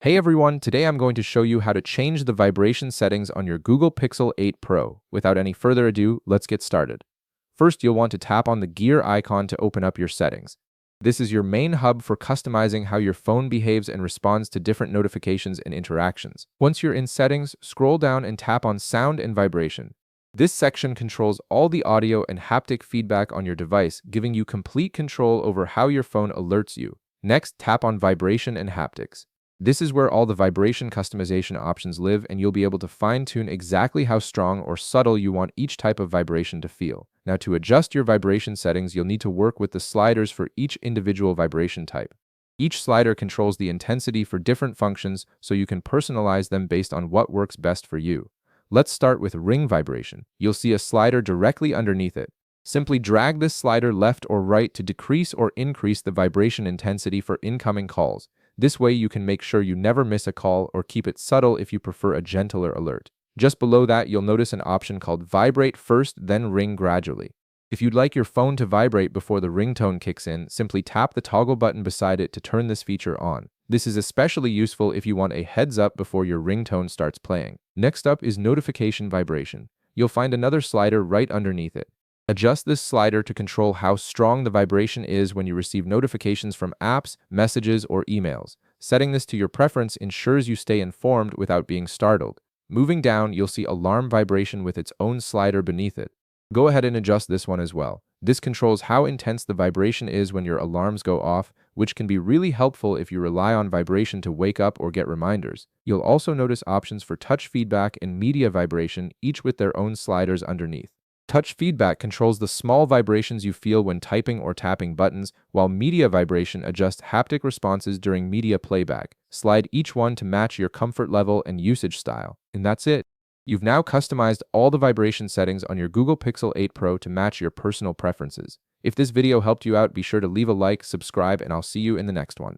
Hey everyone, today I'm going to show you how to change the vibration settings on your Google Pixel 8 Pro. Without any further ado, let's get started. First, you'll want to tap on the gear icon to open up your settings. This is your main hub for customizing how your phone behaves and responds to different notifications and interactions. Once you're in settings, scroll down and tap on sound and vibration. This section controls all the audio and haptic feedback on your device, giving you complete control over how your phone alerts you. Next, tap on vibration and haptics. This is where all the vibration customization options live, and you'll be able to fine-tune exactly how strong or subtle you want each type of vibration to feel. Now, to adjust your vibration settings, you'll need to work with the sliders for each individual vibration type. Each slider controls the intensity for different functions, so you can personalize them based on what works best for you. Let's start with ring vibration. You'll see a slider directly underneath it. Simply drag this slider left or right to decrease or increase the vibration intensity for incoming calls. This way you can make sure you never miss a call or keep it subtle if you prefer a gentler alert. Just below that, you'll notice an option called Vibrate First, then Ring Gradually. If you'd like your phone to vibrate before the ringtone kicks in, simply tap the toggle button beside it to turn this feature on. This is especially useful if you want a heads up before your ringtone starts playing. Next up is Notification Vibration. You'll find another slider right underneath it. Adjust this slider to control how strong the vibration is when you receive notifications from apps, messages, or emails. Setting this to your preference ensures you stay informed without being startled. Moving down, you'll see alarm vibration with its own slider beneath it. Go ahead and adjust this one as well. This controls how intense the vibration is when your alarms go off, which can be really helpful if you rely on vibration to wake up or get reminders. You'll also notice options for touch feedback and media vibration, each with their own sliders underneath. Touch feedback controls the small vibrations you feel when typing or tapping buttons, while media vibration adjusts haptic responses during media playback. Slide each one to match your comfort level and usage style. And that's it. You've now customized all the vibration settings on your Google Pixel 8 Pro to match your personal preferences. If this video helped you out, be sure to leave a like, subscribe, and I'll see you in the next one.